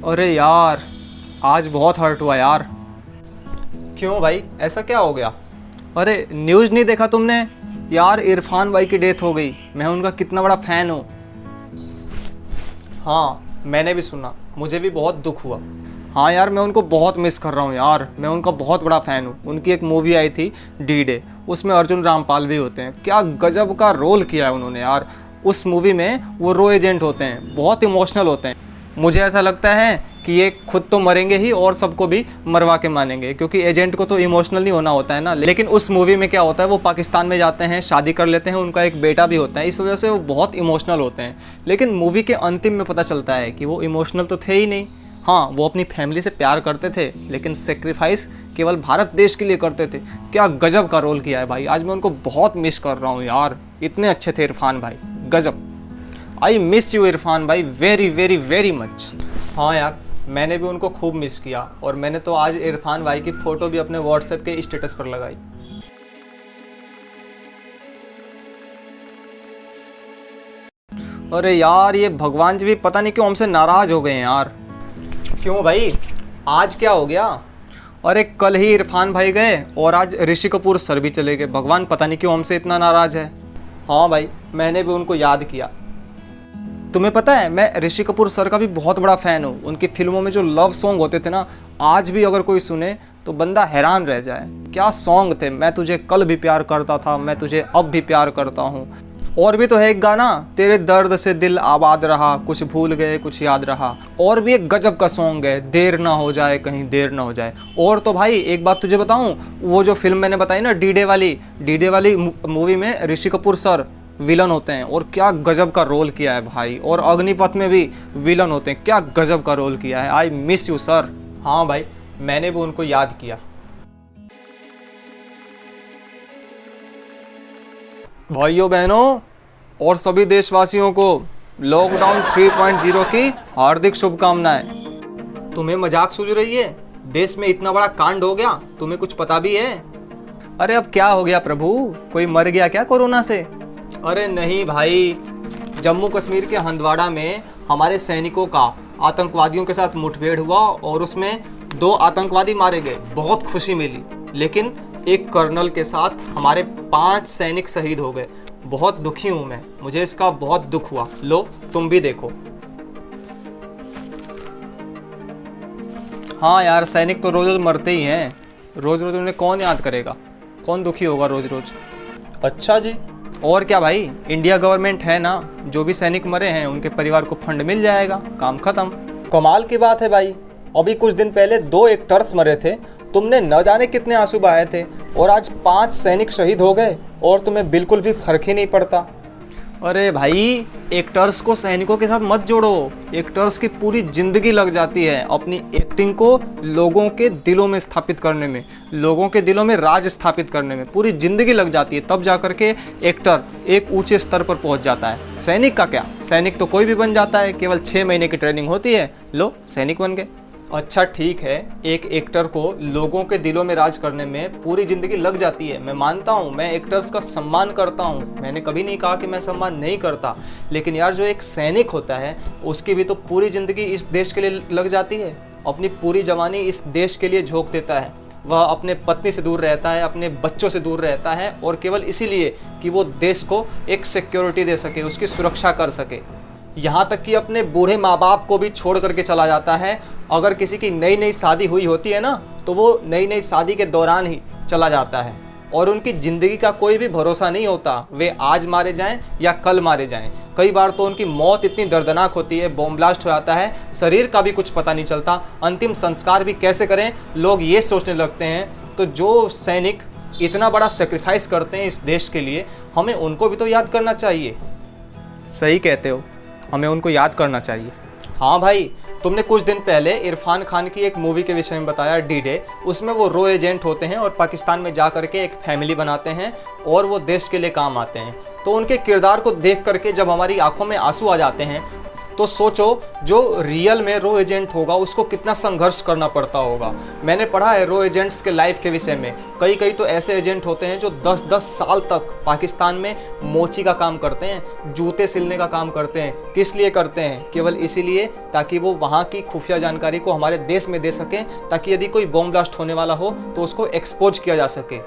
अरे यार, आज बहुत हर्ट हुआ यार। क्यों भाई, ऐसा क्या हो गया? अरे न्यूज़ नहीं देखा तुमने? यार इरफान भाई की डेथ हो गई। मैं उनका कितना बड़ा फ़ैन हूँ। हाँ, मैंने भी सुना, मुझे भी बहुत दुख हुआ। हाँ यार, मैं उनको बहुत मिस कर रहा हूँ यार। मैं उनका बहुत बड़ा फ़ैन हूँ। उनकी एक मूवी आई थी डी डे, उसमें अर्जुन रामपाल भी होते हैं। क्या गजब का रोल किया है उन्होंने यार। उस मूवी में वो रो एजेंट होते हैं, बहुत इमोशनल होते हैं। मुझे ऐसा लगता है कि ये खुद तो मरेंगे ही और सबको भी मरवा के मानेंगे, क्योंकि एजेंट को तो इमोशनल नहीं होना होता है ना। लेकिन उस मूवी में क्या होता है, वो पाकिस्तान में जाते हैं, शादी कर लेते हैं, उनका एक बेटा भी होता है, इस वजह से वो बहुत इमोशनल होते हैं। लेकिन मूवी के अंतिम में पता चलता है कि वो इमोशनल तो थे ही नहीं। हाँ, वो अपनी फैमिली से प्यार करते थे, लेकिन सेक्रीफाइस केवल भारत देश के लिए करते थे। क्या गजब का रोल किया है भाई। आज मैं उनको बहुत मिस कर रहा हूँ यार। इतने अच्छे थे इरफान भाई, गजब। आई मिस यू इरफान भाई, वेरी वेरी वेरी मच। हाँ यार, मैंने भी उनको खूब मिस किया, और मैंने तो आज इरफान भाई की फ़ोटो भी अपने व्हाट्सएप के स्टेटस पर लगाई। अरे यार, ये भगवान जी भी पता नहीं क्यों हमसे नाराज़ हो गए हैं यार। क्यों भाई, आज क्या हो गया? अरे कल ही इरफान भाई गए और आज ऋषि कपूर सर भी चले गए। भगवान पता नहीं क्यों हमसे इतना नाराज़ है। हाँ भाई, मैंने भी उनको याद किया। तुम्हें पता है, मैं ऋषि कपूर सर का भी बहुत बड़ा फ़ैन हूँ। उनकी फिल्मों में जो लव सॉन्ग होते थे ना, आज भी अगर कोई सुने तो बंदा हैरान रह जाए। क्या सॉन्ग थे। मैं तुझे कल भी प्यार करता था, मैं तुझे अब भी प्यार करता हूँ। और भी तो है एक गाना, तेरे दर्द से दिल आबाद रहा, कुछ भूल गए कुछ याद रहा। और भी एक गजब का सॉन्ग है, देर ना हो जाए कहीं देर ना हो जाए। और तो भाई एक बात तुझे बताऊँ, वो जो फिल्म मैंने बताई ना डी डे वाली मूवी में ऋषि कपूर सर विलन होते हैं, और क्या गजब का रोल किया है भाई। और अग्निपथ में भी विलन होते हैं, क्या गजब का रोल किया है। I miss you sir. हाँ भाई, मैंने भी उनको याद किया। भाइयों बहनों और सभी देशवासियों को लॉकडाउन 3.0 की हार्दिक शुभकामनाएं। तुम्हें मजाक सूझ रही है? देश में इतना बड़ा कांड हो गया, तुम्हें कुछ पता भी है? अरे अब क्या हो गया प्रभु, कोई मर गया क्या कोरोना से? अरे नहीं भाई, जम्मू कश्मीर के हंदवाड़ा में हमारे सैनिकों का आतंकवादियों के साथ मुठभेड़ हुआ और उसमें 2 आतंकवादी मारे गए। बहुत खुशी मिली, लेकिन एक कर्नल के साथ हमारे 5 सैनिक शहीद हो गए। बहुत दुखी हूँ मैं, मुझे इसका बहुत दुख हुआ। लो तुम भी देखो। हाँ यार, सैनिक तो रोज रोज मरते ही हैं। रोज रोज उन्हें कौन याद करेगा, कौन दुखी होगा रोज रोज। अच्छा जी, और क्या भाई, इंडिया गवर्नमेंट है ना, जो भी सैनिक मरे हैं उनके परिवार को फंड मिल जाएगा, काम खत्म। कमाल की बात है भाई, अभी कुछ दिन पहले 2 एक्टर्स मरे थे, तुमने न जाने कितने आंसू बहाए थे, और आज 5 सैनिक शहीद हो गए और तुम्हें बिल्कुल भी फर्क ही नहीं पड़ता। अरे भाई, एक्टर्स को सैनिकों के साथ मत जोड़ो। एक्टर्स की पूरी ज़िंदगी लग जाती है अपनी एक्टिंग को लोगों के दिलों में स्थापित करने में, लोगों के दिलों में राज स्थापित करने में पूरी ज़िंदगी लग जाती है, तब जा कर के एक्टर एक ऊंचे स्तर पर पहुंच जाता है। सैनिक का क्या, सैनिक तो कोई भी बन जाता है, केवल 6 महीने की ट्रेनिंग होती है, लो सैनिक बन गए। अच्छा ठीक है, एक एक्टर को लोगों के दिलों में राज करने में पूरी ज़िंदगी लग जाती है, मैं मानता हूँ, मैं एक्टर्स का सम्मान करता हूँ, मैंने कभी नहीं कहा कि मैं सम्मान नहीं करता। लेकिन यार, जो एक सैनिक होता है उसकी भी तो पूरी ज़िंदगी इस देश के लिए लग जाती है, अपनी पूरी जवानी इस देश के लिए झोंक देता है। वह अपने पत्नी से दूर रहता है, अपने बच्चों से दूर रहता है, और केवल इसीलिए कि वो देश को एक सिक्योरिटी दे सके, उसकी सुरक्षा कर सके। यहाँ तक कि अपने बूढ़े माँ बाप को भी छोड़ करके चला जाता है। अगर किसी की नई नई शादी हुई होती है ना, तो वो नई नई शादी के दौरान ही चला जाता है, और उनकी ज़िंदगी का कोई भी भरोसा नहीं होता, वे आज मारे जाएं या कल मारे जाएं। कई बार तो उनकी मौत इतनी दर्दनाक होती है, बॉम्ब ब्लास्ट हो जाता है, शरीर का भी कुछ पता नहीं चलता, अंतिम संस्कार भी कैसे करें लोग ये सोचने लगते हैं। तो जो सैनिक इतना बड़ा सेक्रीफाइस करते हैं इस देश के लिए, हमें उनको भी तो याद करना चाहिए। सही कहते हो, हमें उनको याद करना चाहिए। हाँ भाई, तुमने कुछ दिन पहले इरफान खान की एक मूवी के विषय में बताया डी डे, उसमें वो रो एजेंट होते हैं और पाकिस्तान में जा करके एक फैमिली बनाते हैं और वो देश के लिए काम आते हैं। तो उनके किरदार को देख करके जब हमारी आंखों में आंसू आ जाते हैं, तो सोचो जो रियल में रो एजेंट होगा उसको कितना संघर्ष करना पड़ता होगा। मैंने पढ़ा है रो एजेंट्स के लाइफ के विषय में, कई तो ऐसे एजेंट होते हैं जो 10-10 साल तक पाकिस्तान में मोची का काम करते हैं, जूते सिलने का काम करते हैं। किस लिए करते हैं? केवल इसीलिए ताकि वो वहाँ की खुफिया जानकारी को हमारे देश में दे सकें, ताकि यदि कोई बॉम्ब ब्लास्ट होने वाला हो तो उसको एक्सपोज किया जा सके।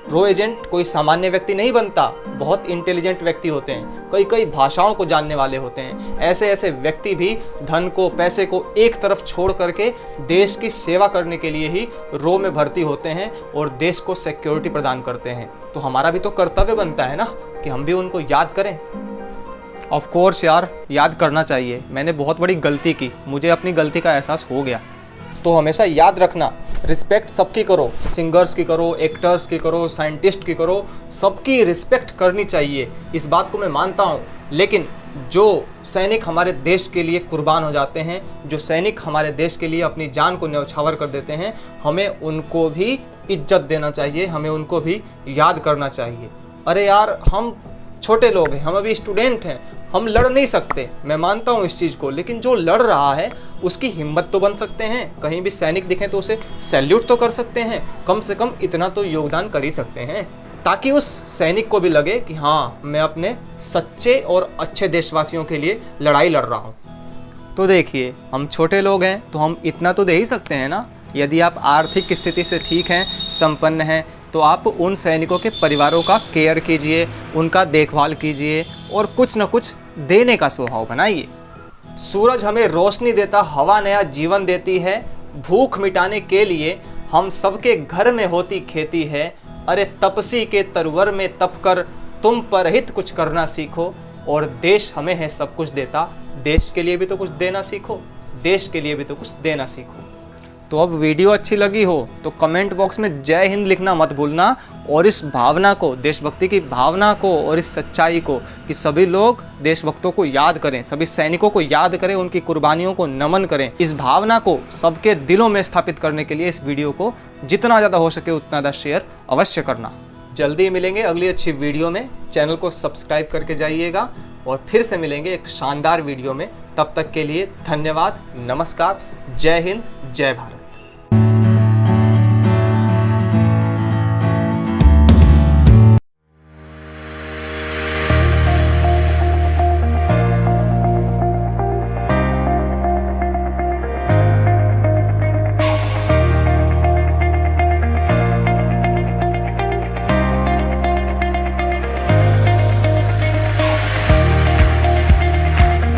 रो एजेंट कोई सामान्य व्यक्ति नहीं बनता, बहुत इंटेलिजेंट व्यक्ति होते हैं, कई भाषाओं को जानने वाले होते हैं। ऐसे व्यक्ति भी धन को, पैसे को एक तरफ छोड़ करके देश की सेवा करने के लिए ही रो में भर्ती होते हैं और देश को सिक्योरिटी प्रदान करते हैं। तो हमारा भी तो कर्तव्य बनता है ना कि हम भी उनको याद करें। ऑफ कोर्स यार, याद करना चाहिए। मैंने बहुत बड़ी गलती की, मुझे अपनी गलती का एहसास हो गया। तो हमेशा याद रखना, रिस्पेक्ट सबकी करो, सिंगर्स की करो, एक्टर्स की करो, साइंटिस्ट की करो, सबकी रिस्पेक्ट करनी चाहिए। इस बात को मैं मानता हूँ, लेकिन जो सैनिक हमारे देश के लिए कुर्बान हो जाते हैं, जो सैनिक हमारे देश के लिए अपनी जान को न्यौछावर कर देते हैं, हमें उनको भी इज्जत देना चाहिए, हमें उनको भी याद करना चाहिए। अरे यार, हम छोटे लोग हैं, हम अभी स्टूडेंट हैं, हम लड़ नहीं सकते, मैं मानता हूँ इस चीज़ को, लेकिन जो लड़ रहा है उसकी हिम्मत तो बन सकते हैं। कहीं भी सैनिक दिखें तो उसे सैल्यूट तो कर सकते हैं, कम से कम इतना तो योगदान कर ही सकते हैं, ताकि उस सैनिक को भी लगे कि हाँ, मैं अपने सच्चे और अच्छे देशवासियों के लिए लड़ाई लड़ रहा हूँ। तो देखिए, हम छोटे लोग हैं तो हम इतना तो दे ही सकते हैं ना। यदि आप आर्थिक स्थिति से ठीक हैं, संपन्न हैं, तो आप उन सैनिकों के परिवारों का केयर कीजिए, उनका देखभाल कीजिए और कुछ न कुछ देने का स्वभाव बनाइए। सूरज हमें रोशनी देता, हवा नया जीवन देती है, भूख मिटाने के लिए हम सबके घर में होती खेती है। अरे तपसी के तरवर में तप कर तुम परहित कुछ करना सीखो, और देश हमें है सब कुछ देता, देश के लिए भी तो कुछ देना सीखो, देश के लिए भी तो कुछ देना सीखो। तो अब वीडियो अच्छी लगी हो तो कमेंट बॉक्स में जय हिंद लिखना मत भूलना, और इस भावना को, देशभक्ति की भावना को और इस सच्चाई को, कि सभी लोग देशभक्तों को याद करें, सभी सैनिकों को याद करें, उनकी कुर्बानियों को नमन करें, इस भावना को सबके दिलों में स्थापित करने के लिए इस वीडियो को जितना ज़्यादा हो सके उतना ज़्यादा शेयर अवश्य करना। जल्दी मिलेंगे अगली अच्छी वीडियो में, चैनल को सब्सक्राइब करके जाइएगा, और फिर से मिलेंगे एक शानदार वीडियो में। तब तक के लिए धन्यवाद, नमस्कार, जय हिंद, जय भारत।